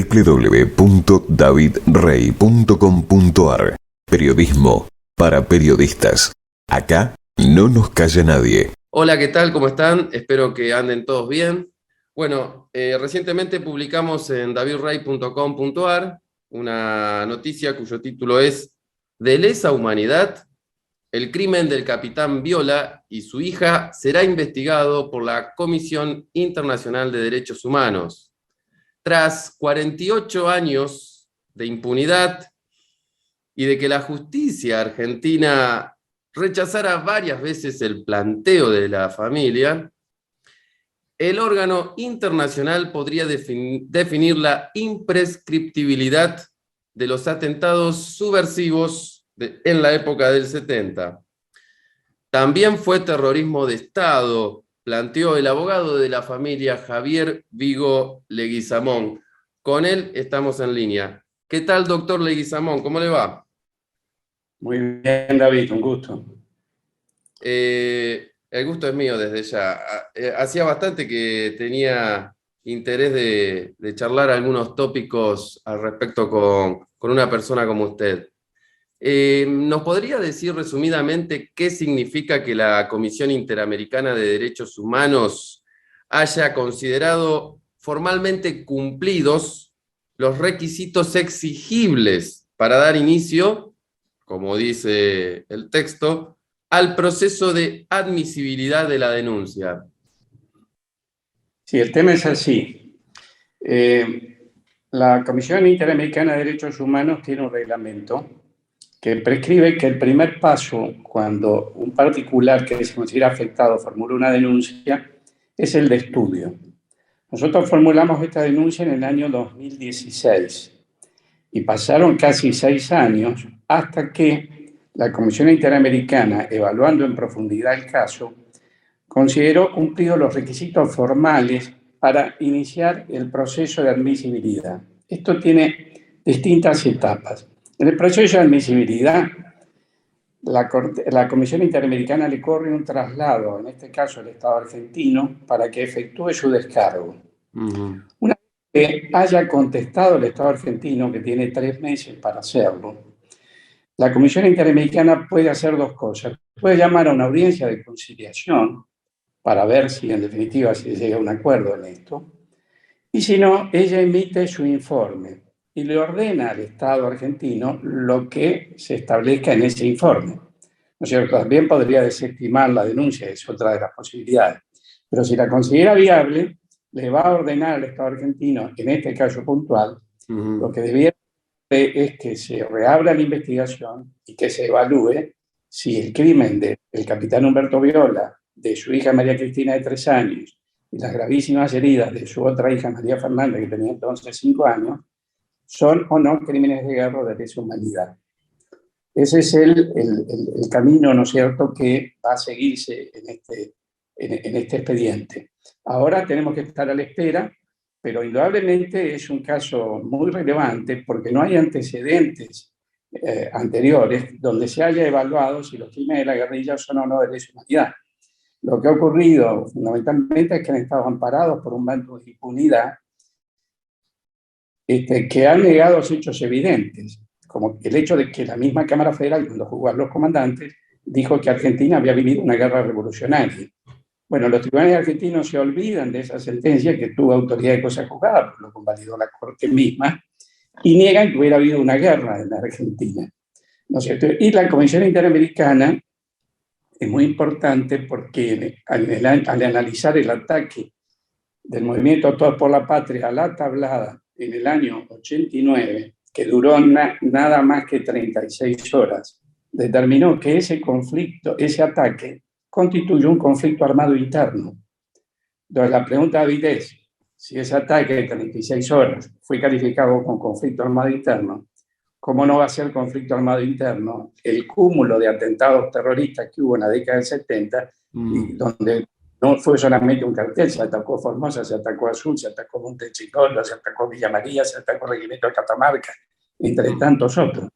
www.davidrey.com.ar. Periodismo para periodistas. Acá no nos calla nadie. Hola, ¿qué tal? ¿Cómo están? Espero que anden todos bien. Bueno, recientemente publicamos en davidrey.com.ar una noticia cuyo título es "De lesa humanidad, el crimen del capitán Viola y su hija será investigado por la Comisión Internacional de Derechos Humanos". Tras 48 años de impunidad y de que la justicia argentina rechazara varias veces el planteo de la familia, el órgano internacional podría definir la imprescriptibilidad de los atentados subversivos en la época del 70. También fue terrorismo de Estado, planteó el abogado de la familia Javier Vigo Leguizamón. Con él estamos en línea. ¿Qué tal, doctor Leguizamón? ¿Cómo le va? Muy bien, David, un gusto. El gusto es mío desde ya. Hacía bastante que tenía interés de charlar algunos tópicos al respecto con una persona como usted. ¿Nos podría decir resumidamente qué significa que la Comisión Interamericana de Derechos Humanos haya considerado formalmente cumplidos los requisitos exigibles para dar inicio, como dice el texto, al proceso de admisibilidad de la denuncia? Sí, el tema es así. La Comisión Interamericana de Derechos Humanos tiene un reglamento que prescribe que el primer paso cuando un particular que se considera afectado formula una denuncia es el de estudio. Nosotros formulamos esta denuncia en el año 2016 y pasaron casi 6 años hasta que la Comisión Interamericana, evaluando en profundidad el caso, consideró cumplidos los requisitos formales para iniciar el proceso de admisibilidad. Esto tiene distintas etapas. En el proceso de admisibilidad, la Comisión Interamericana le corre un traslado, en este caso al Estado argentino, para que efectúe su descargo. Una vez que haya contestado el Estado argentino, que tiene 3 meses para hacerlo, la Comisión Interamericana puede hacer 2 cosas. Puede llamar a una audiencia de conciliación para ver si en definitiva se llega a un acuerdo en esto. Y si no, ella emite su informe y le ordena al Estado argentino lo que se establezca en ese informe. ¿No es cierto? También podría desestimar la denuncia, es otra de las posibilidades. Pero si la considera viable, le va a ordenar al Estado argentino, en este caso puntual, lo que debiera es que se reabra la investigación y que se evalúe si el crimen del capitán Humberto Viola, de su hija María Cristina de 3 años, y las gravísimas heridas de su otra hija María Fernanda, que tenía entonces 5 años, son o no crímenes de guerra o de lesa humanidad. Ese es el camino, ¿no es cierto?, que va a seguirse en este expediente. Ahora tenemos que estar a la espera, pero indudablemente es un caso muy relevante porque no hay antecedentes anteriores donde se haya evaluado si los crímenes de la guerrilla son o no de lesa humanidad. Lo que ha ocurrido fundamentalmente es que han estado amparados por un banco de impunidad que han negado los hechos evidentes, como el hecho de que la misma Cámara Federal, cuando juzgó a los comandantes, dijo que Argentina había vivido una guerra revolucionaria. Bueno, los tribunales argentinos se olvidan de esa sentencia que tuvo autoridad de cosa juzgada, porque lo convalidó la Corte misma, y niegan que hubiera habido una guerra en la Argentina, ¿no es cierto? Y la Comisión Interamericana es muy importante porque al analizar el ataque del movimiento Todos por la Patria a la Tablada en el año 89, que duró nada más que 36 horas, determinó que ese conflicto, ese ataque, constituyó un conflicto armado interno. Entonces la pregunta, David, es, si ese ataque de 36 horas fue calificado con conflicto armado interno, ¿cómo no va a ser conflicto armado interno el cúmulo de atentados terroristas que hubo en la década del 70, y donde no fue solamente un cartel, se atacó Formosa, se atacó Azul, se atacó Montechingolo, se atacó Villa María, se atacó Regimiento de Catamarca, entre tantos otros?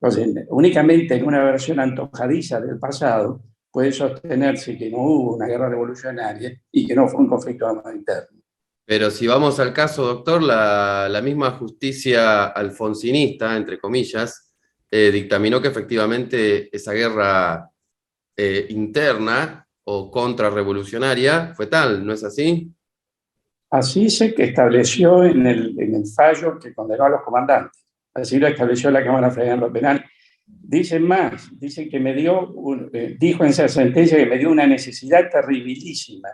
Entonces, únicamente en una versión antojadiza del pasado puede sostenerse que no hubo una guerra revolucionaria y que no fue un conflicto armado interno. Pero si vamos al caso, doctor, la misma justicia alfonsinista, entre comillas, dictaminó que efectivamente esa guerra interna o contrarrevolucionaria fue tal, ¿no es así? Así se estableció en el fallo que condenó a los comandantes. Así lo estableció la Cámara Federal de lo Penal. Dicen más, dice que dijo en esa sentencia que me dio una necesidad terribilísima,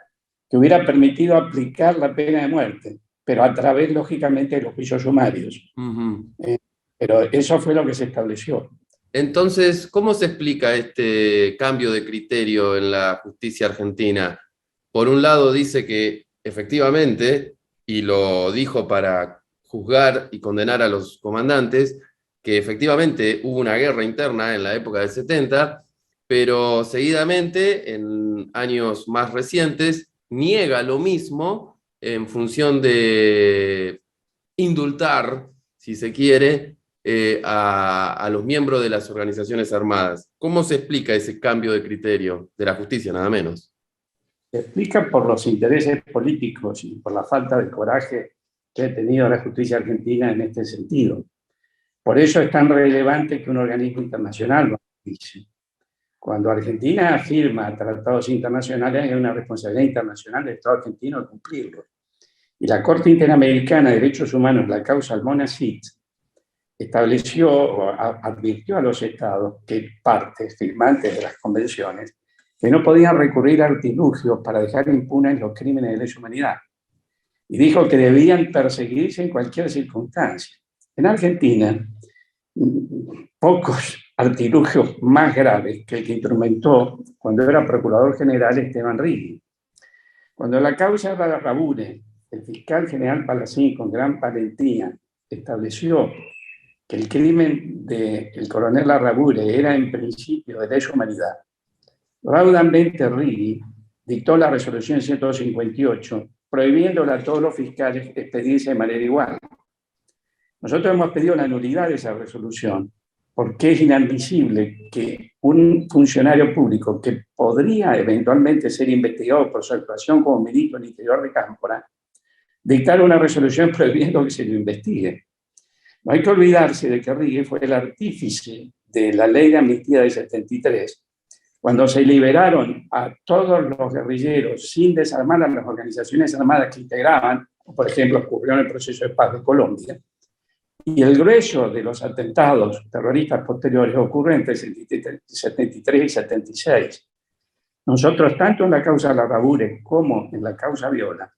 que hubiera permitido aplicar la pena de muerte, pero a través, lógicamente, de los juicios sumarios. Pero eso fue lo que se estableció. Entonces, ¿cómo se explica este cambio de criterio en la justicia argentina? Por un lado dice que efectivamente, y lo dijo para juzgar y condenar a los comandantes, que efectivamente hubo una guerra interna en la época del 70, pero seguidamente, en años más recientes, niega lo mismo en función de indultar, si se quiere, a los miembros de las organizaciones armadas. ¿Cómo se explica ese cambio de criterio de la justicia, nada menos? Se explica por los intereses políticos y por la falta de coraje que ha tenido la justicia argentina en este sentido. Por eso es tan relevante que un organismo internacional lo dice. Cuando Argentina firma tratados internacionales, hay una responsabilidad internacional del Estado argentino de cumplirlos. Y la Corte Interamericana de Derechos Humanos, la causa Almonacid, estableció o advirtió a los estados que partes firmantes de las convenciones que no podían recurrir a artilugios para dejar impunes los crímenes de lesa humanidad. Y dijo que debían perseguirse en cualquier circunstancia. En Argentina, pocos artilugios más graves que el que instrumentó cuando era Procurador General Esteban Righi. Cuando la causa de Larrabure, el fiscal general Palacín, con gran valentía, estableció que el crimen del coronel Larrabure era en principio de lesa humanidad, raudamente Righi dictó la resolución 158, prohibiéndole a todos los fiscales expedirse de manera igual. Nosotros hemos pedido la nulidad de esa resolución porque es inadmisible que un funcionario público que podría eventualmente ser investigado por su actuación como ministro del Interior de Cámpora dictara una resolución prohibiendo que se lo investigue. No hay que olvidarse de que Righi fue el artífice de la ley de amnistía del 73, cuando se liberaron a todos los guerrilleros sin desarmar a las organizaciones armadas que integraban, por ejemplo, ocurrió en el proceso de paz de Colombia. Y el grueso de los atentados terroristas posteriores ocurre entre 73 y 76. Nosotros, tanto en la causa Larrabure como en la causa Viola,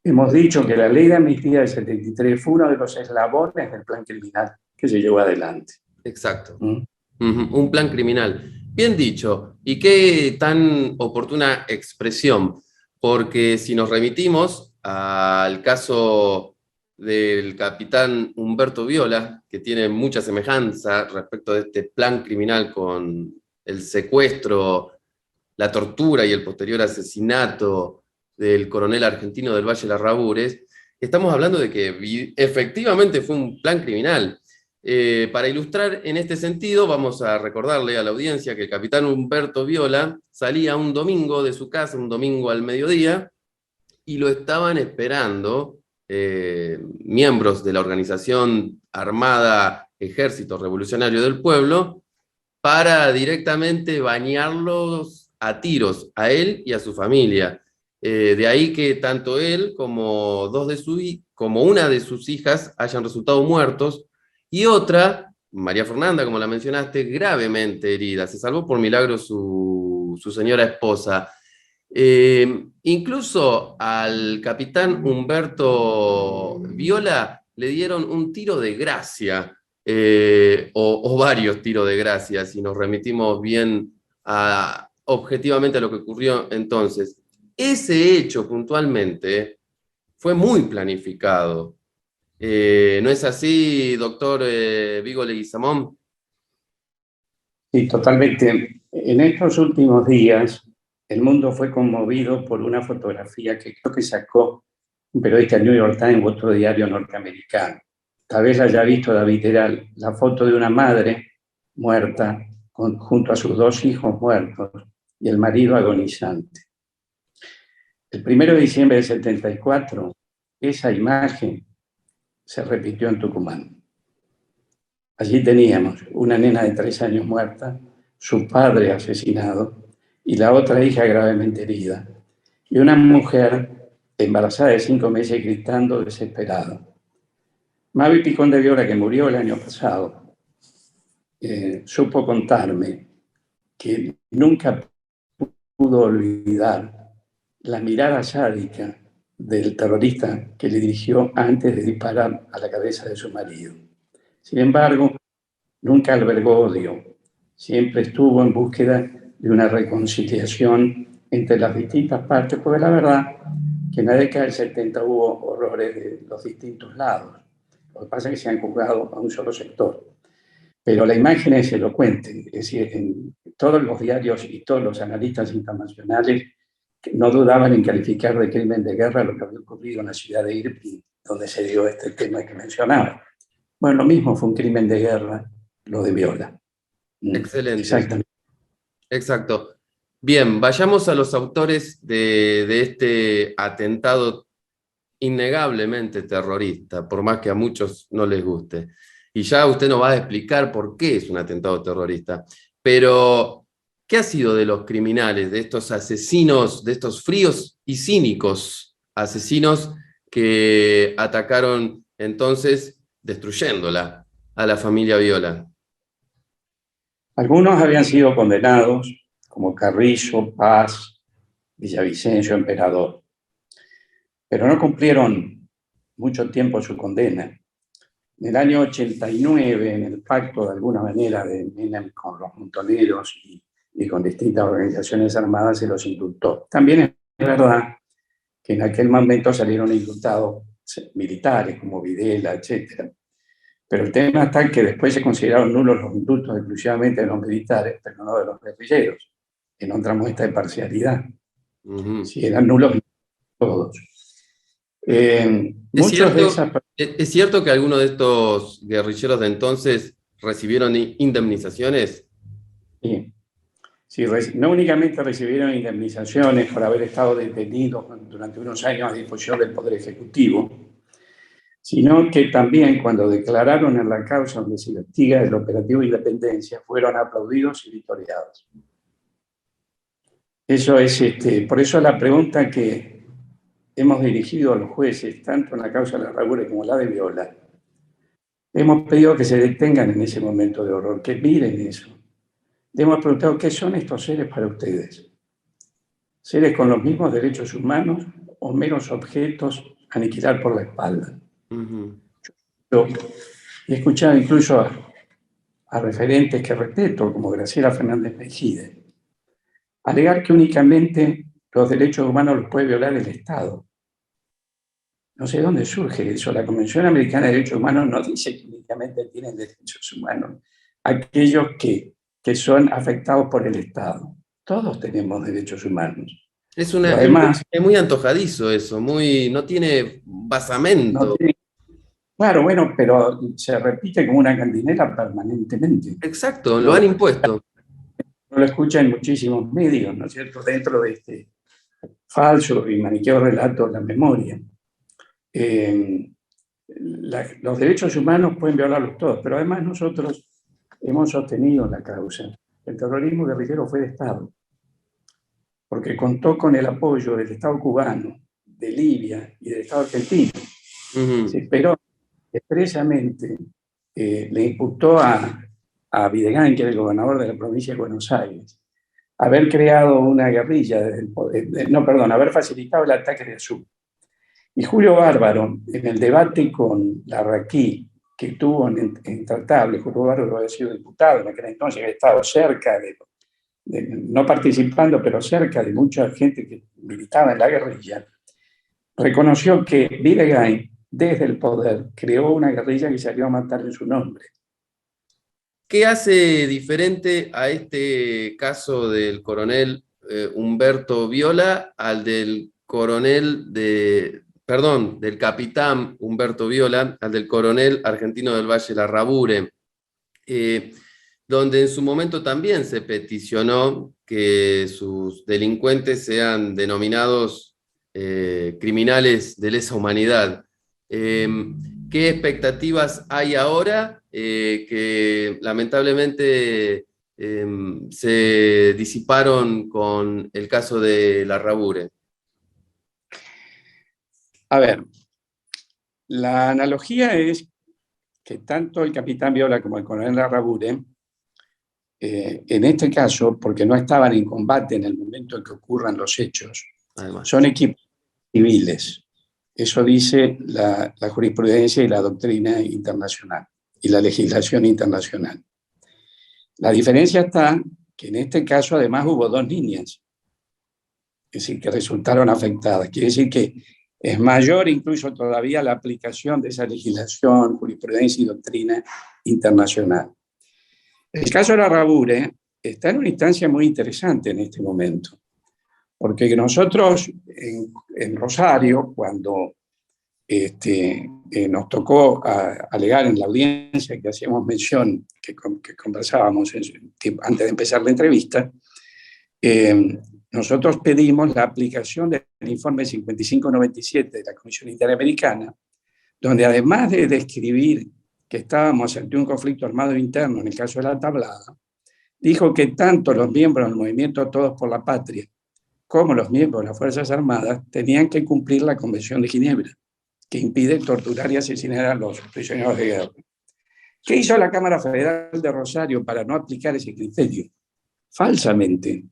hemos dicho que la ley de amnistía del 73 fue uno de los eslabones del plan criminal que se llevó adelante. Exacto. Un plan criminal. Bien dicho. Y qué tan oportuna expresión, porque si nos remitimos al caso del capitán Humberto Viola, que tiene mucha semejanza respecto de este plan criminal con el secuestro, la tortura y el posterior asesinato del coronel argentino del Valle Larrabures, estamos hablando de que efectivamente fue un plan criminal. Para ilustrar en este sentido, vamos a recordarle a la audiencia que el capitán Humberto Viola salía un domingo de su casa, un domingo al mediodía, y lo estaban esperando miembros de la organización armada Ejército Revolucionario del Pueblo para directamente bañarlos a tiros, a él y a su familia. De ahí que tanto él como una de sus hijas hayan resultado muertos, y otra, María Fernanda, como la mencionaste, gravemente herida. Se salvó por milagro su señora esposa. Incluso al capitán Humberto Viola le dieron un tiro de gracia, o varios tiros de gracia, si nos remitimos bien objetivamente a lo que ocurrió entonces. Ese hecho puntualmente fue muy planificado. ¿No es así, doctor Vigo Leguizamón? Sí, totalmente. En estos últimos días, el mundo fue conmovido por una fotografía que creo que sacó un periodista del New York Times, otro diario norteamericano. Tal vez la haya visto David Heral, la foto de una madre muerta junto a sus dos hijos muertos y el marido agonizante. El 1 de diciembre del 74, esa imagen se repitió en Tucumán. Allí teníamos una nena de 3 años muerta, su padre asesinado y la otra hija gravemente herida, y una mujer embarazada de 5 meses gritando desesperada. Mavi Picón de Viola, que murió el año pasado, supo contarme que nunca pudo olvidar la mirada sádica del terrorista que le dirigió antes de disparar a la cabeza de su marido. Sin embargo, nunca albergó odio, siempre estuvo en búsqueda de una reconciliación entre las distintas partes, porque la verdad que en la década del 70 hubo horrores de los distintos lados. Lo que pasa es que se han juzgado a un solo sector. Pero la imagen es elocuente, es decir, en todos los diarios y todos los analistas internacionales no dudaban en calificar de crimen de guerra lo que había ocurrido en la ciudad de Irpin, donde se dio este tema que mencionaba. Bueno, lo mismo fue un crimen de guerra, lo de Viola. Excelente. Exactamente. Exacto. Bien, vayamos a los autores de este atentado innegablemente terrorista, por más que a muchos no les guste. Y ya usted nos va a explicar por qué es un atentado terrorista. Pero, ¿qué ha sido de los criminales, de estos asesinos, de estos fríos y cínicos asesinos que atacaron entonces, destruyéndola, a la familia Viola? Algunos habían sido condenados, como Carrizo, Paz, Villavicencio, Emperador, pero no cumplieron mucho tiempo su condena. En el año 89, en el pacto de alguna manera de Menem con los montoneros y con distintas organizaciones armadas, se los indultó. También es verdad que en aquel momento salieron indultados militares como Videla, etc. Pero el tema está que después se consideraron nulos los indultos exclusivamente de los militares, pero no de los guerrilleros, en otra muestra de parcialidad. Si eran nulos todos. ¿Es cierto que algunos de estos guerrilleros de entonces recibieron indemnizaciones? Sí. Sí, no únicamente recibieron indemnizaciones por haber estado detenidos durante unos años a disposición del Poder Ejecutivo, sino que también cuando declararon en la causa donde se investiga el operativo Independencia, fueron aplaudidos y victoriados. Eso es, por eso la pregunta que hemos dirigido a los jueces, tanto en la causa de Larrauri como la de Viola, hemos pedido que se detengan en ese momento de horror, que miren eso. Le hemos preguntado, ¿qué son estos seres para ustedes? ¿Seres con los mismos derechos humanos o meros objetos a aniquilar por la espalda? Yo he escuchado incluso a referentes que respeto, como Graciela Fernández Mejide, alegar que únicamente los derechos humanos los puede violar el Estado. No sé dónde surge eso. La Convención Americana de Derechos Humanos no dice que únicamente tienen derechos humanos aquellos que son afectados por el Estado. Todos tenemos derechos humanos. Es muy antojadizo eso, no tiene basamento. No tiene, claro, bueno, pero se repite como una cantinela permanentemente. Exacto, lo han impuesto. Lo escuchan en muchísimos medios, ¿no es cierto?, dentro de este falso y maniqueo relato de la memoria. Los derechos humanos pueden violarlos todos, pero además nosotros hemos sostenido la causa. El terrorismo guerrillero fue de Estado, porque contó con el apoyo del Estado cubano, de Libia y del Estado argentino. Se esperó expresamente, le imputó a Videgain, que era el gobernador de la provincia de Buenos Aires, haber creado una guerrilla, haber facilitado el ataque de Azul. Y Julio Bárbaro, en el debate con Larraquí, que tuvo en Intratable, Julio Bárbaro había sido diputado en aquel entonces, había estado cerca no participando, pero cerca de mucha gente que militaba en la guerrilla, reconoció que Videgain, desde el poder, creó una guerrilla que salió a matar en su nombre. ¿Qué hace diferente a este caso del coronel Humberto Viola al del del capitán Humberto Viola, al del coronel argentino del Valle Larrabure, donde en su momento también se peticionó que sus delincuentes sean denominados criminales de lesa humanidad. ¿Qué expectativas hay ahora que lamentablemente se disiparon con el caso de Larrabure? A ver, la analogía es que tanto el capitán Viola como el coronel Larrabure, en este caso, porque no estaban en combate en el momento en que ocurran los hechos, Además, son equipos civiles. Eso dice la jurisprudencia y la doctrina internacional y la legislación internacional. La diferencia está que en este caso además hubo 2 niñas, es decir, que resultaron afectadas. Quiere decir que es mayor incluso todavía la aplicación de esa legislación, jurisprudencia y doctrina internacional. El caso de Larrabure está en una instancia muy interesante en este momento, porque nosotros en Rosario, cuando nos tocó alegar en la audiencia que hacíamos mención, que conversábamos antes de empezar la entrevista, nosotros pedimos la aplicación del informe 5597 de la Comisión Interamericana, donde además de describir que estábamos ante un conflicto armado interno en el caso de la Tablada, dijo que tanto los miembros del movimiento Todos por la Patria como los miembros de las Fuerzas Armadas tenían que cumplir la Convención de Ginebra, que impide torturar y asesinar a los prisioneros de guerra. ¿Qué hizo la Cámara Federal de Rosario para no aplicar ese criterio? Falsamente,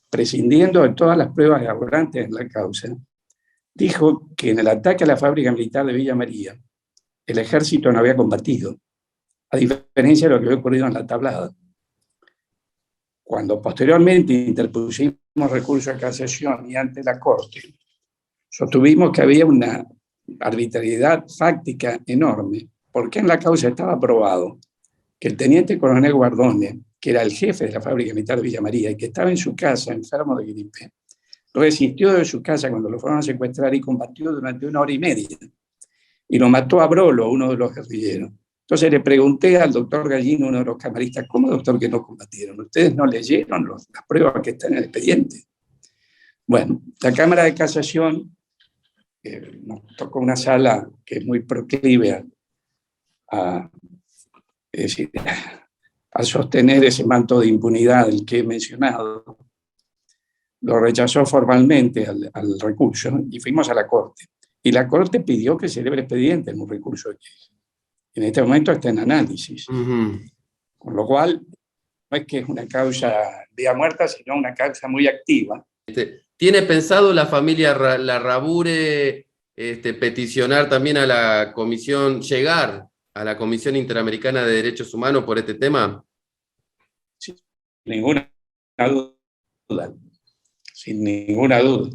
prescindiendo de todas las pruebas aberrantes en la causa, dijo que en el ataque a la fábrica militar de Villa María, el ejército no había combatido, a diferencia de lo que había ocurrido en la Tablada. Cuando posteriormente interpusimos recurso a casación y ante la Corte, sostuvimos que había una arbitrariedad fáctica enorme, porque en la causa estaba probado que el teniente coronel Guardone, que era el jefe de la fábrica militar de Villa María y que estaba en su casa enfermo de gripe, resistió de su casa cuando lo fueron a secuestrar y combatió durante 1 hora y media. Y lo mató a Brolo, uno de los guerrilleros. Entonces le pregunté al doctor Gallino, uno de los camaristas, ¿cómo, doctor, que no combatieron? ¿Ustedes no leyeron las pruebas que están en el expediente? Bueno, la Cámara de Casación nos tocó una sala que es muy proclive es decir, a sostener ese manto de impunidad del que he mencionado. Lo rechazó formalmente al recurso y fuimos a la Corte. Y la Corte pidió que se celebre expediente en un recurso que en este momento está en análisis. Con lo cual, no es que es una causa vía muerta, sino una causa muy activa. ¿Tiene pensado la familia Larrabure peticionar también a la comisión, llegar a la Comisión Interamericana de Derechos Humanos por este tema? Sin ninguna duda. Sin ninguna duda.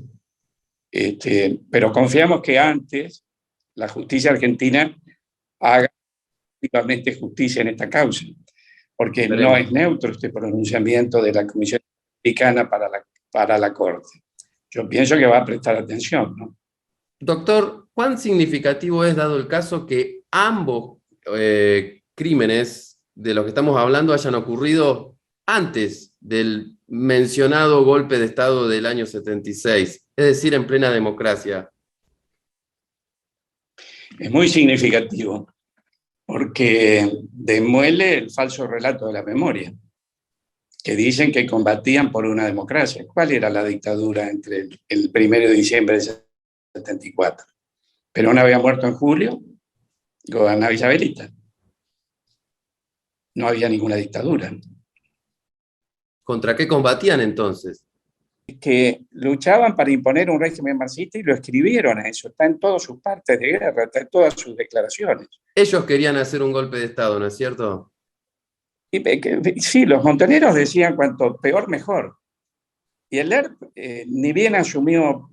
Pero confiamos que antes la justicia argentina haga efectivamente justicia en esta causa, porque no es neutro este pronunciamiento de la Comisión Interamericana para la Corte. Yo pienso que va a prestar atención, ¿no? Doctor, ¿cuán significativo es, dado el caso, que ambos crímenes de los que estamos hablando hayan ocurrido antes del mencionado golpe de Estado del año 76, es decir, en plena democracia? Es muy significativo, porque demuele el falso relato de la memoria, que dicen que combatían por una democracia. ¿Cuál era la dictadura entre el 1 de diciembre del 74? Perón había muerto en julio, gobernaba Isabelita. No había ninguna dictadura. ¿Contra qué combatían entonces? Que luchaban para imponer un régimen marxista y lo escribieron a eso. Está en todas sus partes de guerra, está en todas sus declaraciones. Ellos querían hacer un golpe de Estado, ¿no es cierto? Sí, los montoneros decían cuanto peor, mejor. Y el ERP, ni bien asumió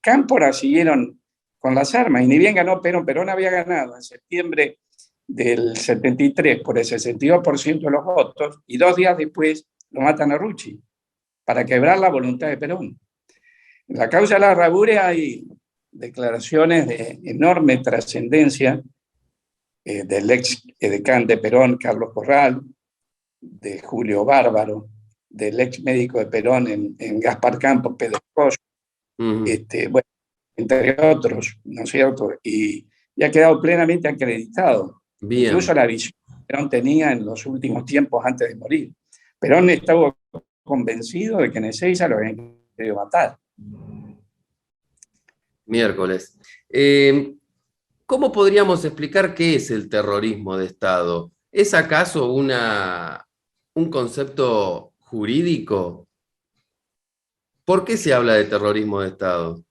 Cámpora, siguieron con las armas. Y ni bien ganó Perón. Perón había ganado en septiembre del 73 por el 62% de los votos, y 2 días después lo matan a Rucci para quebrar la voluntad de Perón. En la causa de Larrabure hay declaraciones de enorme trascendencia del ex edecán de Perón, Carlos Corral, de Julio Bárbaro, del ex médico de Perón en Gaspar Campos, Pedro Costa, Bueno, entre otros, ¿no es cierto? Y ha quedado plenamente acreditado. Bien, Incluso la visión que Perón tenía en los últimos tiempos antes de morir. Perón estaba convencido de que en Ezeiza lo habían querido matar. miércoles. ¿Cómo podríamos explicar qué es el terrorismo de Estado? ¿Es acaso un concepto jurídico? ¿Por qué se habla de terrorismo de Estado?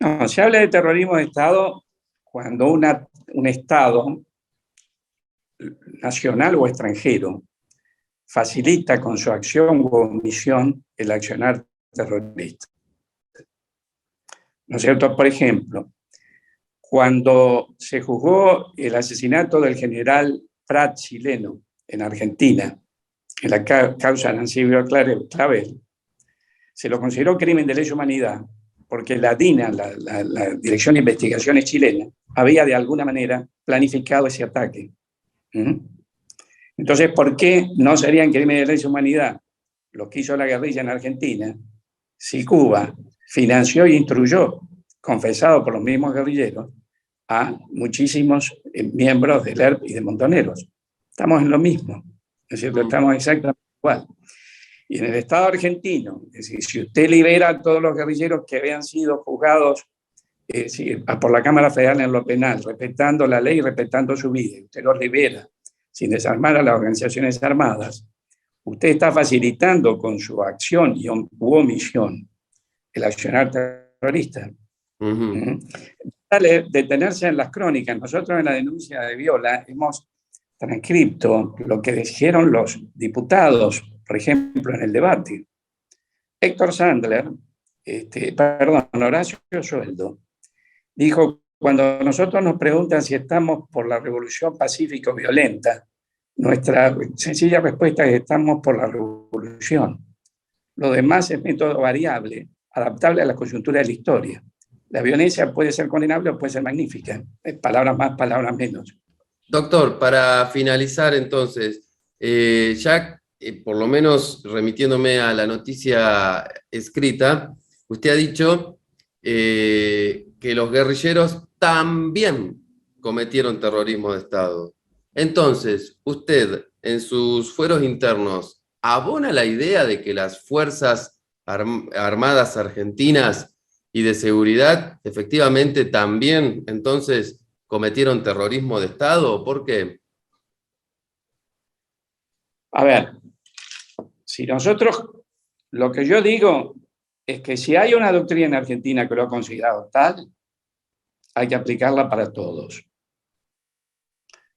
No, se habla de terrorismo de Estado cuando un Estado nacional o extranjero facilita con su acción u omisión el accionar terrorista. ¿No es cierto? Por ejemplo, cuando se juzgó el asesinato del general Prat chileno en Argentina, en la causa Nancy Clavel, se lo consideró crimen de lesa humanidad porque la DINA, la Dirección de Investigaciones chilena, había de alguna manera planificado ese ataque. Entonces, ¿por qué no serían crímenes de lesa humanidad lo que hizo la guerrilla en Argentina si Cuba financió e instruyó, confesado por los mismos guerrilleros, a muchísimos miembros del ERP y de Montoneros? Estamos en lo mismo, es cierto, estamos exactamente igual. Y en el Estado argentino, es decir, si usted libera a todos los guerrilleros que habían sido juzgados por la Cámara Federal en lo penal, respetando la ley y respetando su vida, usted los libera sin desarmar a las organizaciones armadas, usted está facilitando con su acción y omisión el accionar terrorista. Detenerse en las crónicas. Nosotros en la denuncia de Viola hemos transcrito lo que dijeron los diputados, por ejemplo, en el debate. Héctor Sandler, Horacio Sueldo, dijo: cuando nosotros nos preguntan si estamos por la revolución pacífica o violenta, nuestra sencilla respuesta es: estamos por la revolución. Lo demás es método variable, adaptable a la coyuntura de la historia. La violencia puede ser condenable o puede ser magnífica. Palabras más, palabras menos. Doctor, para finalizar entonces, ya por lo menos remitiéndome a la noticia escrita, usted ha dicho que los guerrilleros también cometieron terrorismo de Estado. Entonces, usted en sus fueros internos abona la idea de que las Fuerzas Armadas Argentinas y de seguridad efectivamente también entonces cometieron terrorismo de Estado? ¿Por qué? A ver, si nosotros, lo que yo digo es que si hay una doctrina en Argentina que lo ha considerado tal, hay que aplicarla para todos.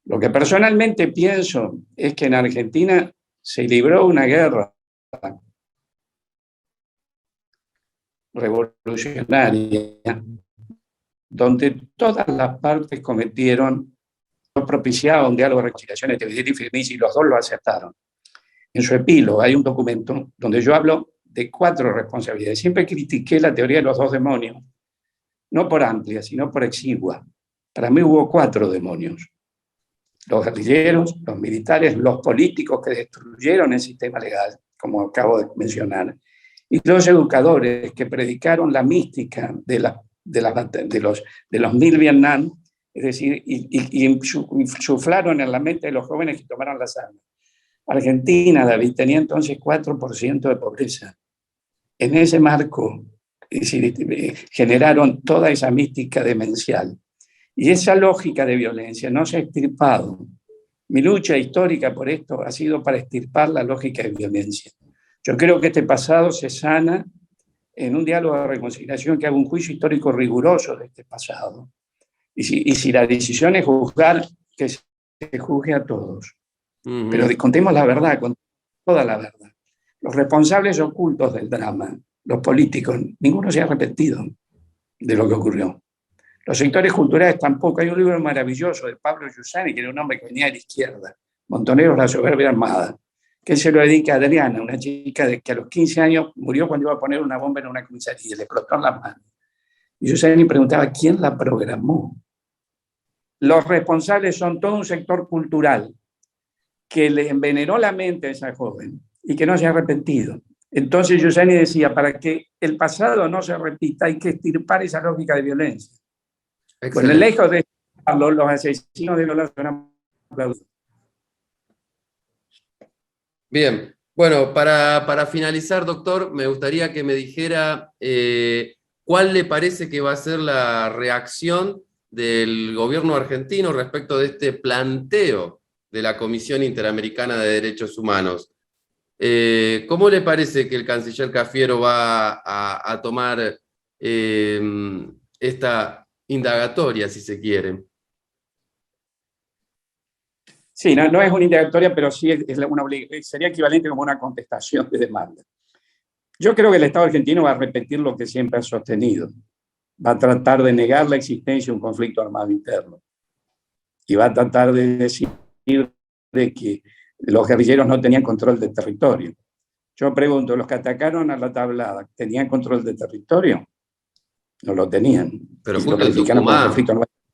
Lo que personalmente pienso es que en Argentina se libró una guerra revolucionaria donde todas las partes cometieron, propiciaba un diálogo de reconciliación entre Videla y Firmini, y los dos lo aceptaron. En su epílogo hay un documento donde yo hablo de 4 responsabilidades. Siempre critiqué la teoría de los 2 demonios, no por amplia, sino por exigua. Para mí hubo 4 demonios: los guerrilleros, los militares, los políticos que destruyeron el sistema legal, como acabo de mencionar, y los educadores que predicaron la mística de los 1000 Vietnam, es decir, y insuflaron en la mente de los jóvenes que tomaron las armas. Argentina, David, tenía entonces 4% de pobreza. En ese marco, es decir, generaron toda esa mística demencial. Y esa lógica de violencia no se ha extirpado. Mi lucha histórica por esto ha sido para extirpar la lógica de violencia. Yo creo que este pasado se sana en un diálogo de reconciliación que haga un juicio histórico riguroso de este pasado. Y si la decisión es juzgar, que se juzgue a todos. Pero contemos la verdad, contemos toda la verdad. Los responsables ocultos del drama, los políticos, ninguno se ha arrepentido de lo que ocurrió. Los sectores culturales tampoco. Hay un libro maravilloso de Pablo Giussani, que era un hombre que venía de la izquierda, Montoneros, la soberbia armada, que se lo dedica a Adriana, una chica que a los 15 años murió cuando iba a poner una bomba en una comisaría, le explotó en las manos. Y Giussani preguntaba: ¿quién la programó? Los responsables son todo un sector cultural que le envenenó la mente a esa joven y que no se ha arrepentido. Entonces Giussani decía, para que el pasado no se repita hay que extirpar esa lógica de violencia. Excelente. Bueno, lejos de los asesinos de violencia son aplaudidos. Bien, bueno, para finalizar, doctor, me gustaría que me dijera cuál le parece que va a ser la reacción del gobierno argentino respecto de este planteo de la Comisión Interamericana de Derechos Humanos. ¿Cómo le parece que el canciller Cafiero va a tomar esta indagatoria, si se quiere? Sí, no es una indagatoria, pero sí sería equivalente como una contestación de demanda. Yo creo que el Estado argentino va a repetir lo que siempre ha sostenido. Va a tratar de negar la existencia de un conflicto armado interno. Y va a tratar de decir de que los guerrilleros no tenían control del territorio. Yo pregunto, ¿los que atacaron a la Tablada tenían control del territorio? No lo tenían. Pero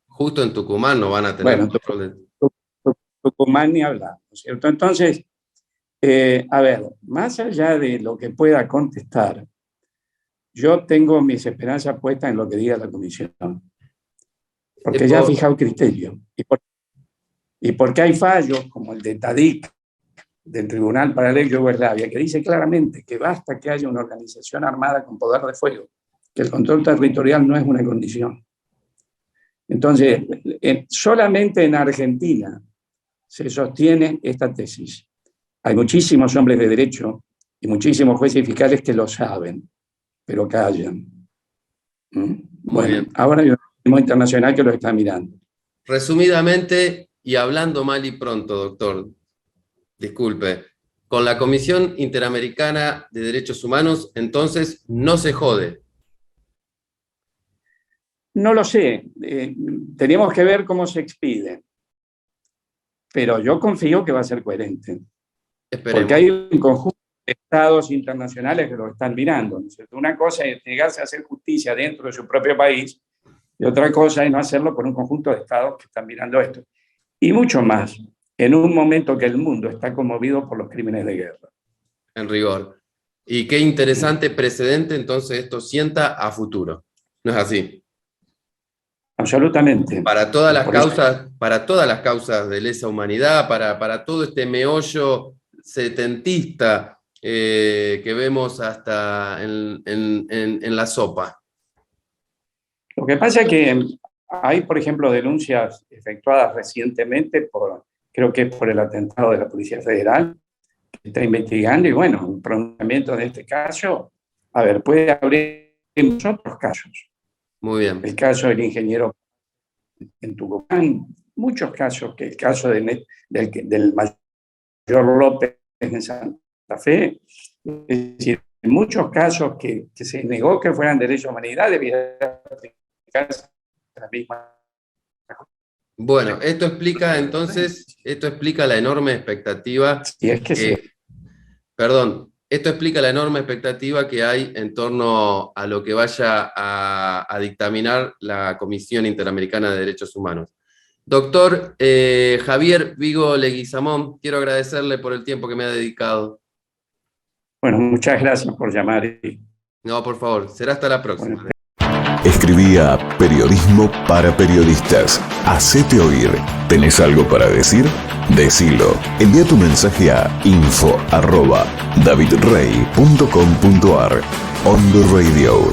justo en Tucumán no van a tener control del... Tucumán ni hablar, ¿no es cierto? Entonces, a ver, más allá de lo que pueda contestar, yo tengo mis esperanzas puestas en lo que diga la comisión, porque ya ha fijado criterio, y porque hay fallos como el de TADIC, del Tribunal para la Ley de Yugoslavia, que dice claramente que basta que haya una organización armada con poder de fuego, que el control territorial no es una condición. Entonces, solamente en Argentina se sostiene esta tesis. Hay muchísimos hombres de derecho y muchísimos jueces y fiscales que lo saben, pero callan. Bueno, ahora hay un organismo internacional que lo está mirando. Resumidamente, y hablando mal y pronto, doctor, disculpe, con la Comisión Interamericana de Derechos Humanos, entonces, no se jode. No lo sé. Tenemos que ver cómo se expide. Pero yo confío que va a ser coherente. Esperemos. Porque hay un conjunto de estados internacionales que lo están mirando, ¿no es cierto? Una cosa es negarse a hacer justicia dentro de su propio país y otra cosa es no hacerlo por un conjunto de estados que están mirando esto. Y mucho más, en un momento que el mundo está conmovido por los crímenes de guerra. En rigor. Y qué interesante precedente entonces esto sienta a futuro. ¿No es así? Absolutamente. Para todas las causas de lesa humanidad, para todo este meollo setentista que vemos hasta en la sopa. Lo que pasa es que hay, por ejemplo, denuncias efectuadas recientemente creo que es por el atentado de la Policía Federal, que está investigando, y bueno, un pronunciamiento de este caso, a ver, puede haber muchos otros casos. Muy bien. El caso del ingeniero en Tucumán, muchos casos, que el caso del mayor López en Santa Fe, es decir, en muchos casos que se negó que fueran derechos de humanidad, debía aplicarse la misma. Bueno, esto explica la enorme expectativa. Y es que sí. Perdón. Esto explica la enorme expectativa que hay en torno a lo que vaya a dictaminar la Comisión Interamericana de Derechos Humanos. Doctor Javier Vigo Leguizamón, quiero agradecerle por el tiempo que me ha dedicado. Bueno, muchas gracias por llamar. No, por favor, será hasta la próxima. Bueno. Escribía Periodismo para Periodistas. Hacete oír. ¿Tenés algo para decir? Decilo. Envía tu mensaje a info@davidrey.com.ar. On the Radio.